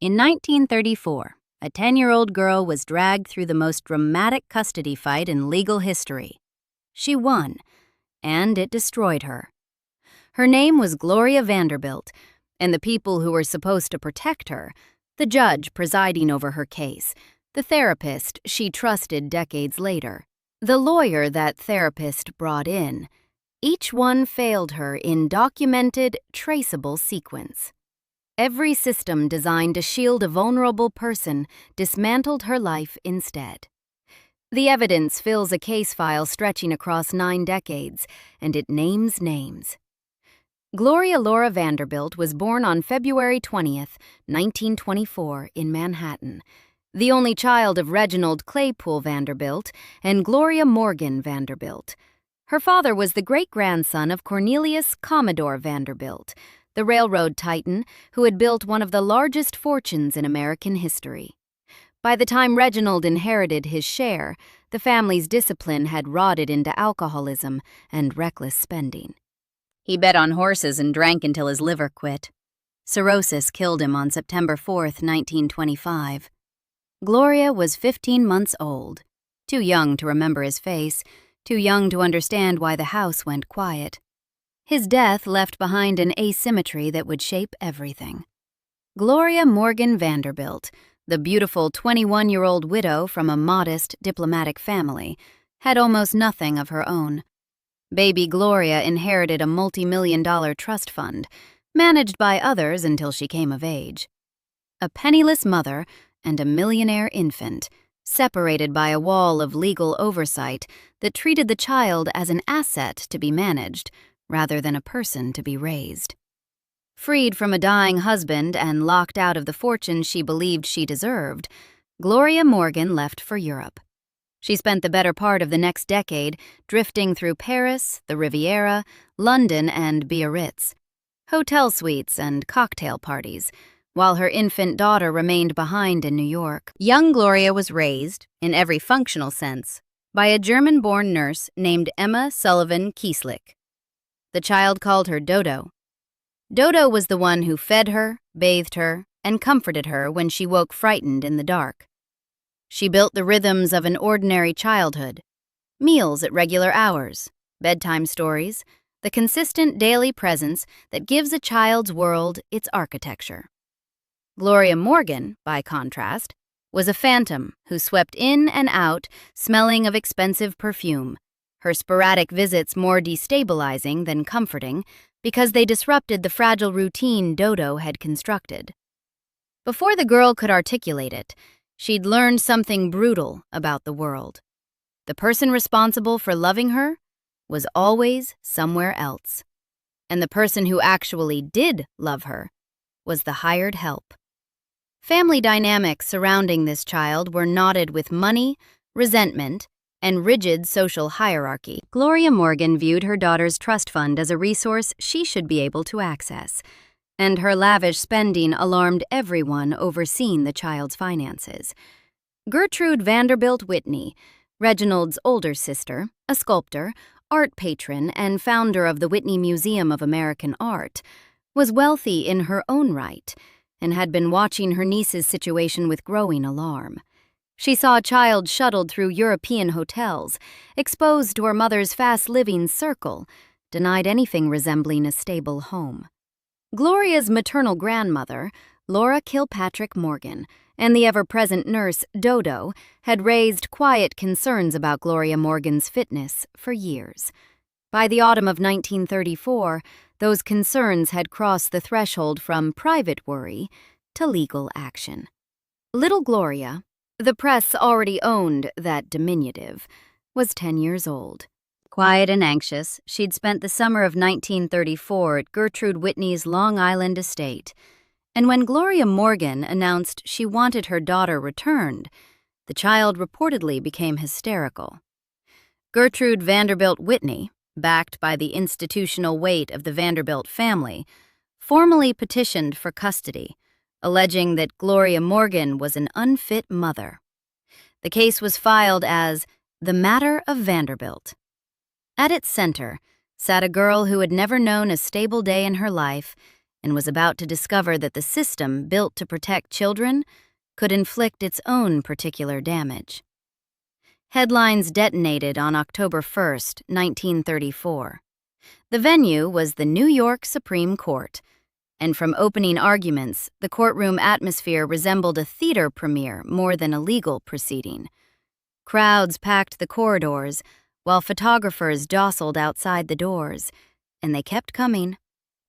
In 1934, a 10-year-old girl was dragged through the most dramatic custody fight in legal history. She won, and it destroyed her. Her name was Gloria Vanderbilt, and the people who were supposed to protect her, the judge presiding over her case, the therapist she trusted decades later, the lawyer that therapist brought in, each one failed her in documented, traceable sequence. Every system designed to shield a vulnerable person dismantled her life instead. The evidence fills a case file stretching across 9 decades, and it names names. Gloria Laura Vanderbilt was born on February 20th, 1924, in Manhattan, the only child of Reginald Claypoole Vanderbilt and Gloria Morgan Vanderbilt. Her father was the great-grandson of Cornelius Commodore Vanderbilt, the railroad titan who had built one of the largest fortunes in American history. By the time Reginald inherited his share, the family's discipline had rotted into alcoholism and reckless spending. He bet on horses and drank until his liver quit. Cirrhosis killed him on September 4th, 1925. Gloria was 15 months old, too young to remember his face, too young to understand why the house went quiet. His death left behind an asymmetry that would shape everything. Gloria Morgan Vanderbilt, the beautiful 21-year-old widow from a modest diplomatic family, had almost nothing of her own. Baby Gloria inherited a multimillion-dollar trust fund, managed by others until she came of age. A penniless mother and a millionaire infant, separated by a wall of legal oversight that treated the child as an asset to be managed, rather than a person to be raised. Freed from a dying husband and locked out of the fortune she believed she deserved, Gloria Morgan left for Europe. She spent the better part of the next decade drifting through Paris, the Riviera, London, and Biarritz, hotel suites and cocktail parties, while her infant daughter remained behind in New York. Young Gloria was raised, in every functional sense, by a German-born nurse named Emma Sullivan Keislich. The child called her Dodo. Dodo was the one who fed her, bathed her, and comforted her when she woke frightened in the dark. She built the rhythms of an ordinary childhood: meals at regular hours, bedtime stories, the consistent daily presence that gives a child's world its architecture. Gloria Morgan, by contrast, was a phantom who swept in and out, smelling of expensive perfume, her sporadic visits more destabilizing than comforting because they disrupted the fragile routine Dodo had constructed. Before the girl could articulate it, she'd learned something brutal about the world. The person responsible for loving her was always somewhere else, and the person who actually did love her was the hired help. Family dynamics surrounding this child were knotted with money, resentment, and rigid social hierarchy. Gloria Morgan viewed her daughter's trust fund as a resource she should be able to access, and her lavish spending alarmed everyone overseeing the child's finances. Gertrude Vanderbilt Whitney, Reginald's older sister, a sculptor, art patron, and founder of the Whitney Museum of American Art, was wealthy in her own right and had been watching her niece's situation with growing alarm. She saw a child shuttled through European hotels, exposed to her mother's fast-living circle, denied anything resembling a stable home. Gloria's maternal grandmother, Laura Kilpatrick Morgan, and the ever-present nurse, Dodo, had raised quiet concerns about Gloria Morgan's fitness for years. By the autumn of 1934, those concerns had crossed the threshold from private worry to legal action. Little Gloria, the press already owned that diminutive, was 10 years old. Quiet and anxious, she'd spent the summer of 1934 at Gertrude Whitney's Long Island estate, and when Gloria Morgan announced she wanted her daughter returned, the child reportedly became hysterical. Gertrude Vanderbilt Whitney, backed by the institutional weight of the Vanderbilt family, formally petitioned for custody, alleging that Gloria Morgan was an unfit mother. The case was filed as the Matter of Vanderbilt. At its center sat a girl who had never known a stable day in her life and was about to discover that the system built to protect children could inflict its own particular damage. Headlines detonated on October 1, 1934. The venue was the New York Supreme Court, and from opening arguments, the courtroom atmosphere resembled a theater premiere more than a legal proceeding. Crowds packed the corridors, while photographers jostled outside the doors, and they kept coming.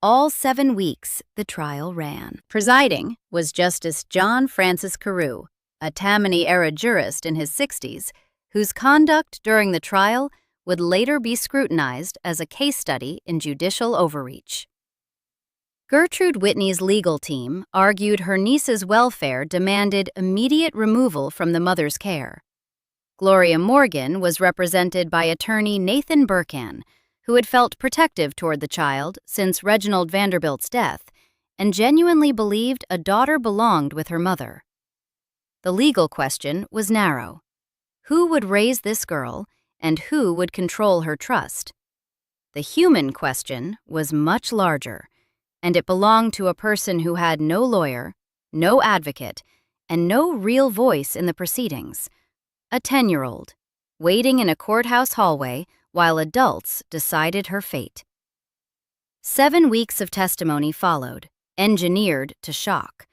All 7 weeks, the trial ran. Presiding was Justice John Francis Carew, a Tammany-era jurist in his 60s, whose conduct during the trial would later be scrutinized as a case study in judicial overreach. Gertrude Whitney's legal team argued her niece's welfare demanded immediate removal from the mother's care. Gloria Morgan was represented by attorney Nathan Burkan, who had felt protective toward the child since Reginald Vanderbilt's death and genuinely believed a daughter belonged with her mother. The legal question was narrow. Who would raise this girl, and who would control her trust? The human question was much larger, and it belonged to a person who had no lawyer, no advocate, and no real voice in the proceedings. A 10-year-old, waiting in a courthouse hallway while adults decided her fate. 7 weeks of testimony followed, engineered to shock.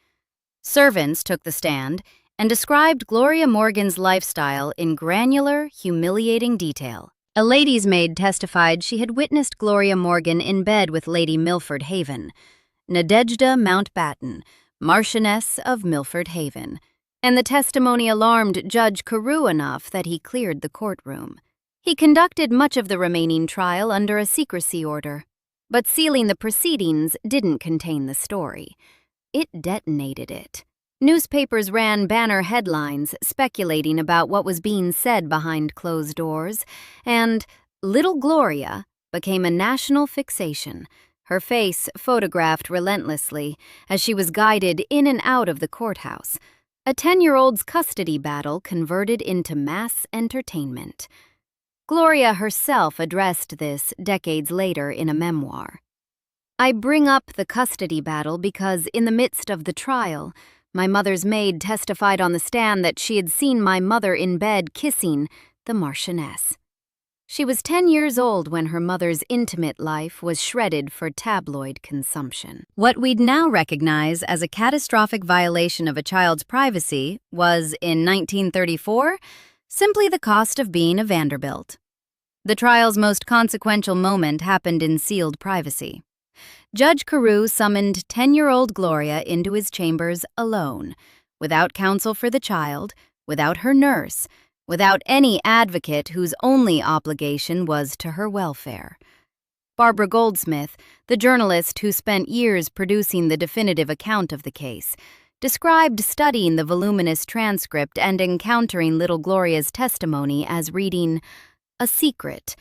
Servants took the stand and described Gloria Morgan's lifestyle in granular, humiliating detail. A lady's maid testified she had witnessed Gloria Morgan in bed with Lady Milford Haven, Nadejda Mountbatten, Marchioness of Milford Haven, and the testimony alarmed Judge Carew enough that he cleared the courtroom. He conducted much of the remaining trial under a secrecy order, but sealing the proceedings didn't contain the story. It detonated it. Newspapers ran banner headlines speculating about what was being said behind closed doors, and Little Gloria became a national fixation, her face photographed relentlessly as she was guided in and out of the courthouse. A 10-year-old's custody battle converted into mass entertainment. Gloria herself addressed this decades later in a memoir. "I bring up the custody battle because in the midst of the trial, my mother's maid testified on the stand that she had seen my mother in bed kissing the Marchioness. She was 10 years old when her mother's intimate life was shredded for tabloid consumption." What we'd now recognize as a catastrophic violation of a child's privacy was, in 1934, simply the cost of being a Vanderbilt. The trial's most consequential moment happened in sealed privacy. Judge Carew summoned 10-year-old Gloria into his chambers alone, without counsel for the child, without her nurse, without any advocate whose only obligation was to her welfare. Barbara Goldsmith, the journalist who spent years producing the definitive account of the case, described studying the voluminous transcript and encountering little Gloria's testimony as reading a secret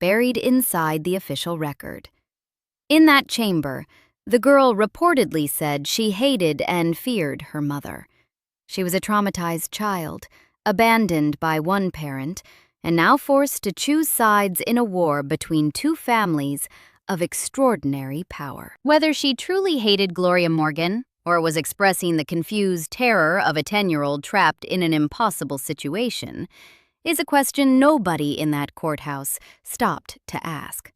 buried inside the official record. In that chamber, the girl reportedly said she hated and feared her mother. She was a traumatized child, abandoned by one parent, and now forced to choose sides in a war between two families of extraordinary power. Whether she truly hated Gloria Morgan or was expressing the confused terror of a 10-year-old trapped in an impossible situation is a question nobody in that courthouse stopped to ask.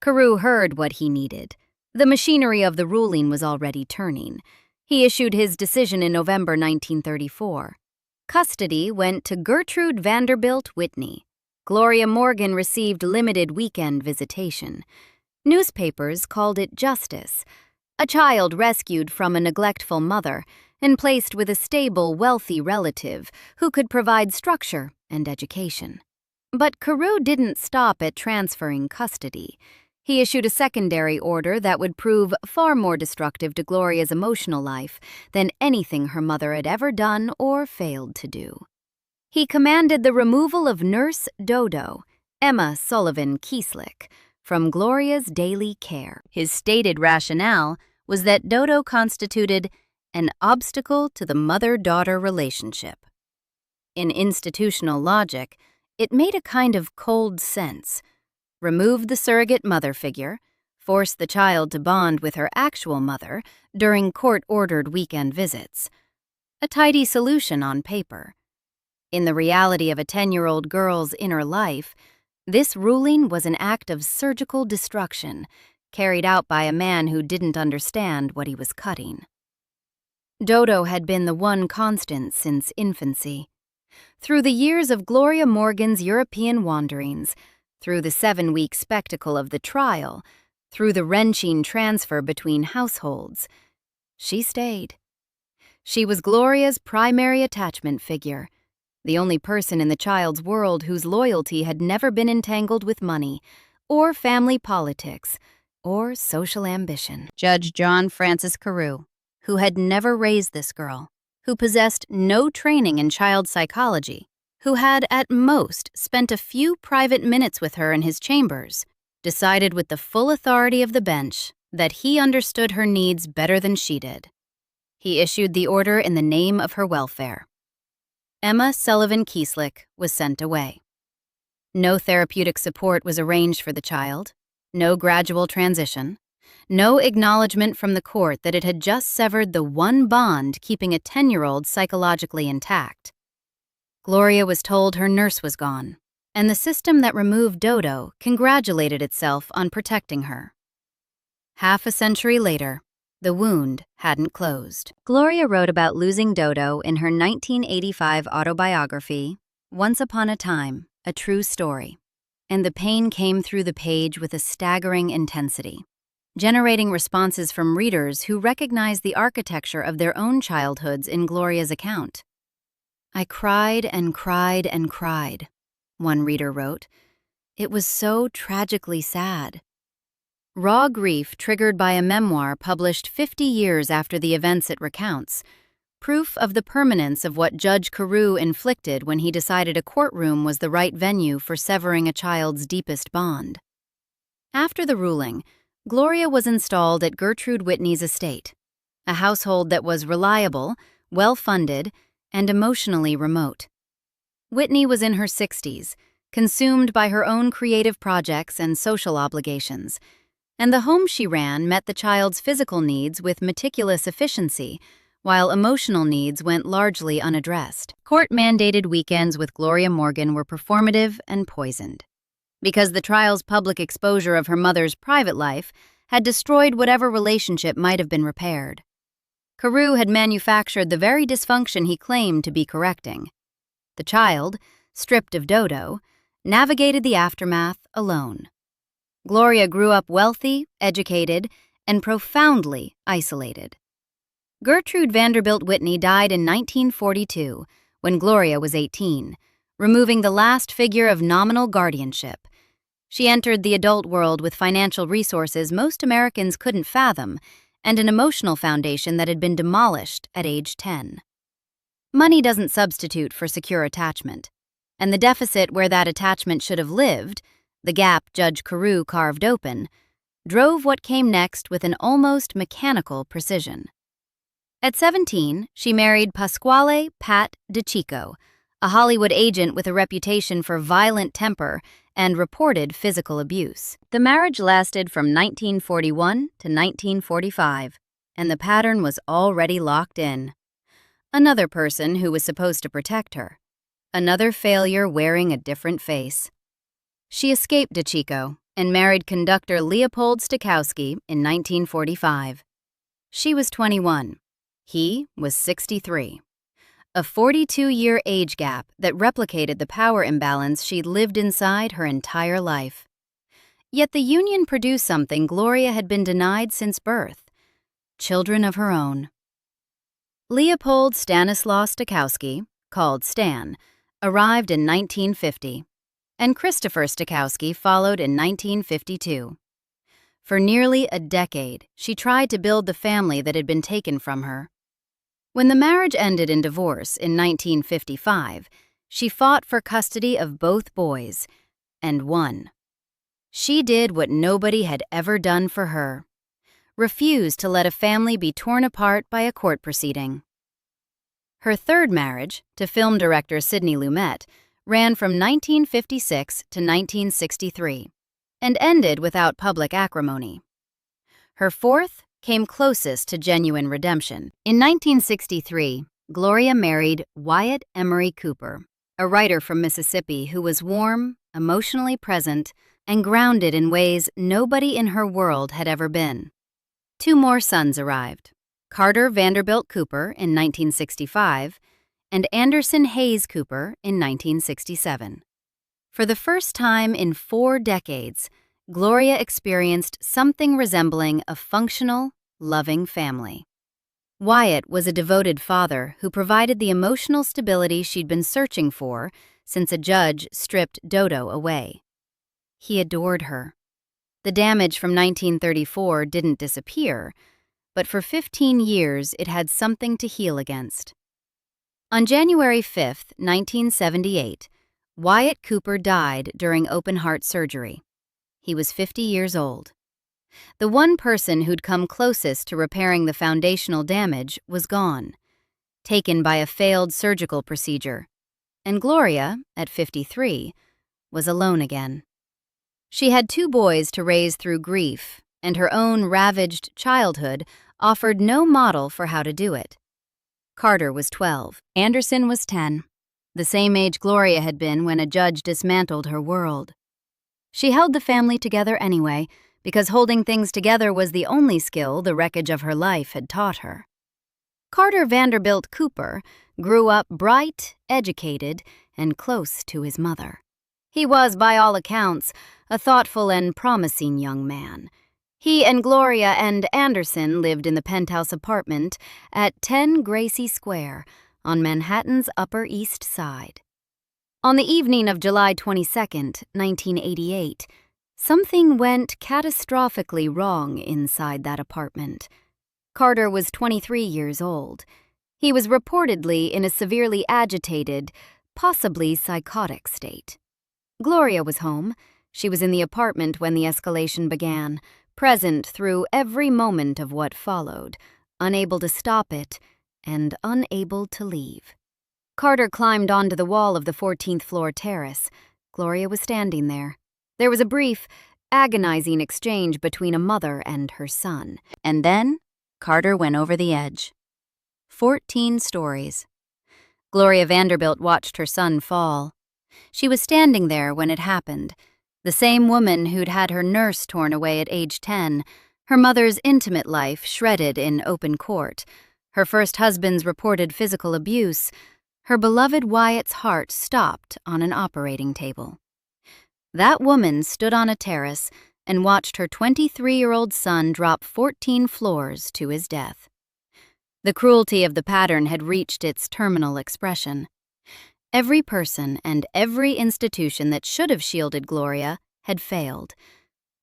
Carew heard what he needed. The machinery of the ruling was already turning. He issued his decision in November 1934. Custody went to Gertrude Vanderbilt Whitney. Gloria Morgan received limited weekend visitation. Newspapers called it justice. A child rescued from a neglectful mother and placed with a stable, wealthy relative who could provide structure and education. But Carew didn't stop at transferring custody. He issued a secondary order that would prove far more destructive to Gloria's emotional life than anything her mother had ever done or failed to do. He commanded the removal of Nurse Dodo, Emma Sullivan Keislich, from Gloria's daily care. His stated rationale was that Dodo constituted an obstacle to the mother-daughter relationship. In institutional logic, it made a kind of cold sense. Remove the surrogate mother figure, force the child to bond with her actual mother during court-ordered weekend visits. A tidy solution on paper. In the reality of a 10-year-old girl's inner life, this ruling was an act of surgical destruction carried out by a man who didn't understand what he was cutting. Dodo had been the one constant since infancy. Through the years of Gloria Morgan's European wanderings, through the 7-week spectacle of the trial, through the wrenching transfer between households, she stayed. She was Gloria's primary attachment figure, the only person in the child's world whose loyalty had never been entangled with money, or family politics, or social ambition. Judge John Francis Carew, who had never raised this girl, who possessed no training in child psychology, who had at most spent a few private minutes with her in his chambers, decided with the full authority of the bench that he understood her needs better than she did. He issued the order in the name of her welfare. Emma Sullivan Keislich was sent away. No therapeutic support was arranged for the child, no gradual transition, no acknowledgement from the court that it had just severed the one bond keeping a 10-year-old psychologically intact. Gloria was told her nurse was gone, and the system that removed Dodo congratulated itself on protecting her. Half a century later, the wound hadn't closed. Gloria wrote about losing Dodo in her 1985 autobiography, Once Upon a Time, A True Story, and the pain came through the page with a staggering intensity, generating responses from readers who recognized the architecture of their own childhoods in Gloria's account. "I cried and cried and cried," one reader wrote. "It was so tragically sad." Raw grief triggered by a memoir published 50 years after the events it recounts, proof of the permanence of what Judge Carew inflicted when he decided a courtroom was the right venue for severing a child's deepest bond. After the ruling, Gloria was installed at Gertrude Whitney's estate, a household that was reliable, well-funded, and emotionally remote. Whitney was in her 60s, consumed by her own creative projects and social obligations, and the home she ran met the child's physical needs with meticulous efficiency, while emotional needs went largely unaddressed. Court-mandated weekends with Gloria Morgan were performative and poisoned, because the trial's public exposure of her mother's private life had destroyed whatever relationship might have been repaired. Carew had manufactured the very dysfunction he claimed to be correcting. The child, stripped of Dodo, navigated the aftermath alone. Gloria grew up wealthy, educated, and profoundly isolated. Gertrude Vanderbilt Whitney died in 1942, when Gloria was 18, removing the last figure of nominal guardianship. She entered the adult world with financial resources most Americans couldn't fathom, and an emotional foundation that had been demolished at age 10. Money doesn't substitute for secure attachment, and the deficit where that attachment should have lived, the gap Judge Carew carved open, drove what came next with an almost mechanical precision. At 17, she married Pasquale "Pat" DeCicco, a Hollywood agent with a reputation for violent temper and reported physical abuse. The marriage lasted from 1941 to 1945, and the pattern was already locked in. Another person who was supposed to protect her. Another failure wearing a different face. She escaped DeCicco and married conductor Leopold Stokowski in 1945. She was 21. He was 63. A 42-year age gap that replicated the power imbalance she'd lived inside her entire life. Yet the union produced something Gloria had been denied since birth: children of her own. Leopold Stanislaus Stokowski, called Stan, arrived in 1950, and Christopher Stokowski followed in 1952. For nearly a decade, she tried to build the family that had been taken from her. When the marriage ended in divorce in 1955, she fought for custody of both boys, and won. She did what nobody had ever done for her: refused to let a family be torn apart by a court proceeding. Her third marriage, to film director Sidney Lumet, ran from 1956 to 1963, and ended without public acrimony. Her fourth came closest to genuine redemption. In 1963, Gloria married Wyatt Emery Cooper, a writer from Mississippi who was warm, emotionally present, and grounded in ways nobody in her world had ever been. Two more sons arrived, Carter Vanderbilt Cooper in 1965 and Anderson Hayes Cooper in 1967. For the first time in 4 decades, Gloria experienced something resembling a functional, loving family. Wyatt was a devoted father who provided the emotional stability she'd been searching for since a judge stripped Dodo away. He adored her. The damage from 1934 didn't disappear, but for 15 years it had something to heal against. On January 5, 1978, Wyatt Cooper died during open-heart surgery. He was 50 years old. The one person who'd come closest to repairing the foundational damage was gone, taken by a failed surgical procedure, and Gloria, at 53, was alone again. She had 2 boys to raise through grief, and her own ravaged childhood offered no model for how to do it. Carter was 12. Anderson was 10, the same age Gloria had been when a judge dismantled her world. She held the family together anyway, because holding things together was the only skill the wreckage of her life had taught her. Carter Vanderbilt Cooper grew up bright, educated, and close to his mother. He was, by all accounts, a thoughtful and promising young man. He and Gloria and Anderson lived in the penthouse apartment at 10 Gracie Square on Manhattan's Upper East Side. On the evening of July 22, 1988, something went catastrophically wrong inside that apartment. Carter was 23 years old. He was reportedly in a severely agitated, possibly psychotic state. Gloria was home. She was in the apartment when the escalation began, present through every moment of what followed, unable to stop it and unable to leave. Carter climbed onto the wall of the 14th floor terrace. Gloria was standing there. There was a brief, agonizing exchange between a mother and her son. And then, Carter went over the edge. 14 stories. Gloria Vanderbilt watched her son fall. She was standing there when it happened, the same woman who'd had her nurse torn away at age 10, her mother's intimate life shredded in open court, her first husband's reported physical abuse, her beloved Wyatt's heart stopped on an operating table. That woman stood on a terrace and watched her 23-year-old son drop 14 floors to his death. The cruelty of the pattern had reached its terminal expression. Every person and every institution that should have shielded Gloria had failed,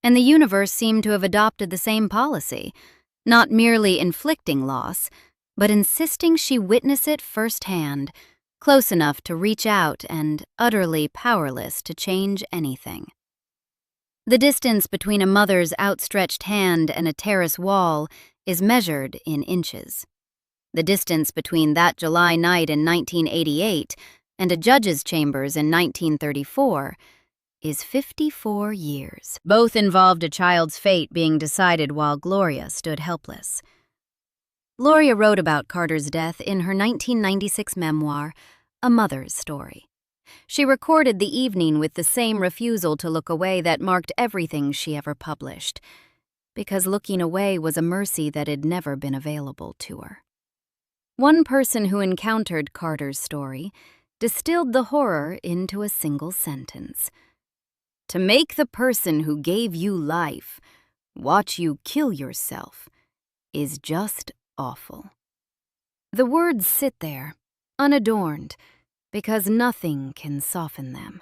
and the universe seemed to have adopted the same policy, not merely inflicting loss, but insisting she witness it firsthand, close enough to reach out and utterly powerless to change anything. The distance between a mother's outstretched hand and a terrace wall is measured in inches. The distance between that July night in 1988 and a judge's chambers in 1934 is 54 years. Both involved a child's fate being decided while Gloria stood helpless. Gloria wrote about Carter's death in her 1996 memoir, A Mother's Story. She recorded the evening with the same refusal to look away that marked everything she ever published, because looking away was a mercy that had never been available to her. One person who encountered Carter's story distilled the horror into a single sentence. To make the person who gave you life watch you kill yourself is just awful. The words sit there, unadorned, because nothing can soften them.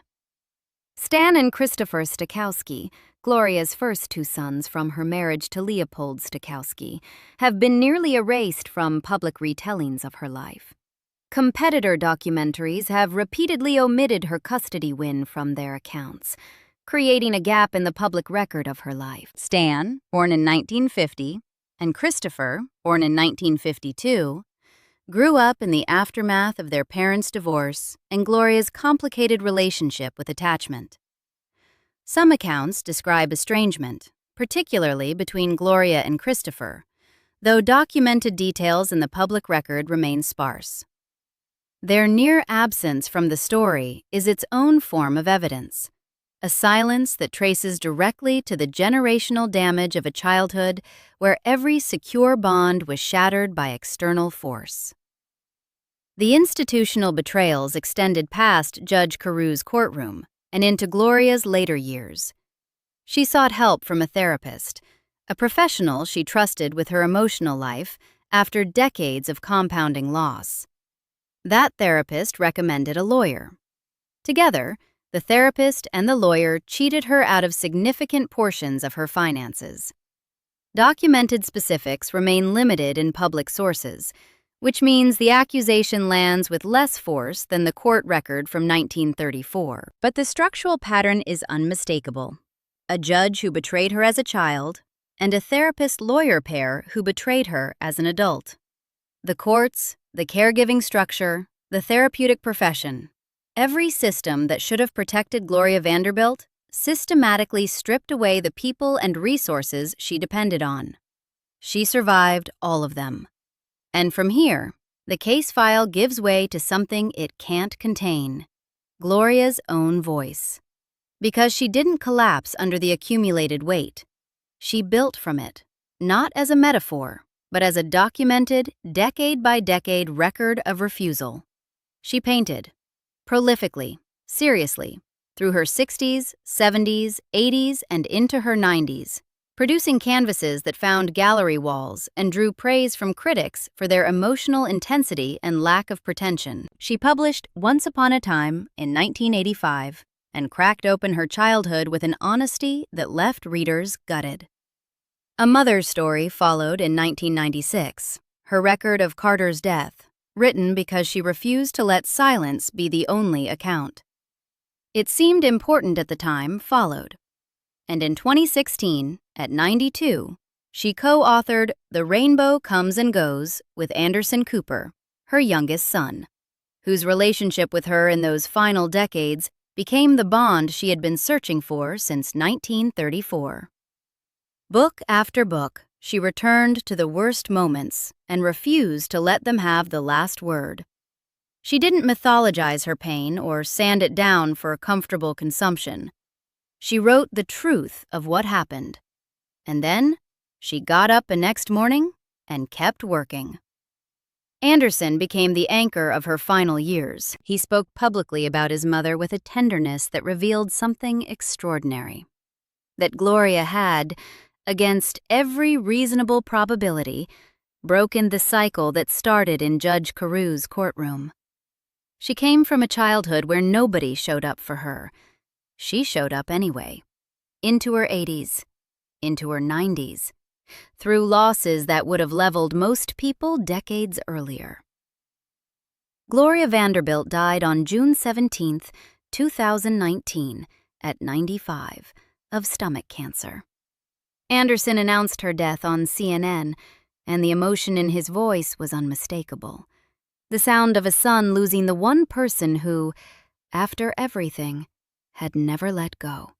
Stan and Christopher Stokowski, Gloria's first 2 sons from her marriage to Leopold Stokowski, have been nearly erased from public retellings of her life. Competitor documentaries have repeatedly omitted her custody win from their accounts, creating a gap in the public record of her life. Stan, born in 1950, and Christopher, born in 1952, grew up in the aftermath of their parents' divorce and Gloria's complicated relationship with attachment. Some accounts describe estrangement, particularly between Gloria and Christopher, though documented details in the public record remain sparse. Their near absence from the story is its own form of evidence, a silence that traces directly to the generational damage of a childhood where every secure bond was shattered by external force. The institutional betrayals extended past Judge Caru's courtroom and into Gloria's later years. She sought help from a therapist, a professional she trusted with her emotional life after decades of compounding loss. That therapist recommended a lawyer. Together, the therapist and the lawyer cheated her out of significant portions of her finances. Documented specifics remain limited in public sources, which means the accusation lands with less force than the court record from 1934. But the structural pattern is unmistakable. A judge who betrayed her as a child, and a therapist-lawyer pair who betrayed her as an adult. The courts, the caregiving structure, the therapeutic profession, every system that should have protected Gloria Vanderbilt systematically stripped away the people and resources she depended on. She survived all of them. And from here, the case file gives way to something it can't contain: Gloria's own voice. Because she didn't collapse under the accumulated weight. She built from it, not as a metaphor, but as a documented, decade-by-decade record of refusal. She painted, prolifically, seriously, through her 60s, 70s, 80s, and into her 90s, producing canvases that found gallery walls and drew praise from critics for their emotional intensity and lack of pretension. She published Once Upon a Time in 1985 and cracked open her childhood with an honesty that left readers gutted. A Mother's Story followed in 1996, her record of Carter's death, written because she refused to let silence be the only account. It seemed important at the time, followed. And in 2016, at 92, she co-authored The Rainbow Comes and Goes with Anderson Cooper, her youngest son, whose relationship with her in those final decades became the bond she had been searching for since 1934. Book after book, she returned to the worst moments and refused to let them have the last word. She didn't mythologize her pain or sand it down for comfortable consumption. She wrote the truth of what happened. And then, she got up the next morning and kept working. Anderson became the anchor of her final years. He spoke publicly about his mother with a tenderness that revealed something extraordinary. That Gloria had, against every reasonable probability, broken the cycle that started in Judge Caru's courtroom. She came from a childhood where nobody showed up for her. She showed up anyway. Into her 80s, into her 90s, through losses that would have leveled most people decades earlier. Gloria Vanderbilt died on June 17, 2019, at 95, of stomach cancer. Anderson announced her death on CNN, and the emotion in his voice was unmistakable. The sound of a son losing the one person who, after everything, had never let go.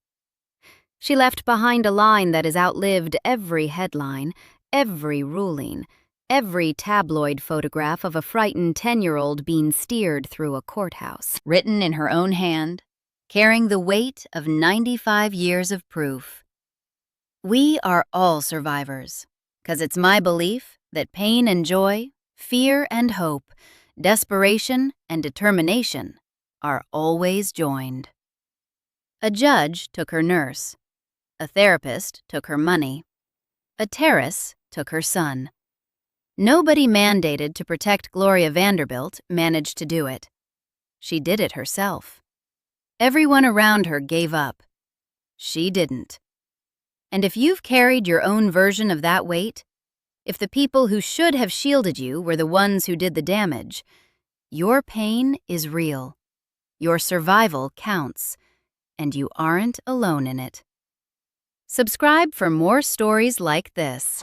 She left behind a line that has outlived every headline, every ruling, every tabloid photograph of a frightened 10-year-old being steered through a courthouse. Written in her own hand, carrying the weight of 95 years of proof. We are all survivors, 'cause it's my belief that pain and joy, fear and hope, desperation and determination are always joined. A judge took her nurse. A therapist took her money. A terrace took her son. Nobody mandated to protect Gloria Vanderbilt managed to do it. She did it herself. Everyone around her gave up. She didn't. And if you've carried your own version of that weight, if the people who should have shielded you were the ones who did the damage, your pain is real. Your survival counts, and you aren't alone in it. Subscribe for more stories like this.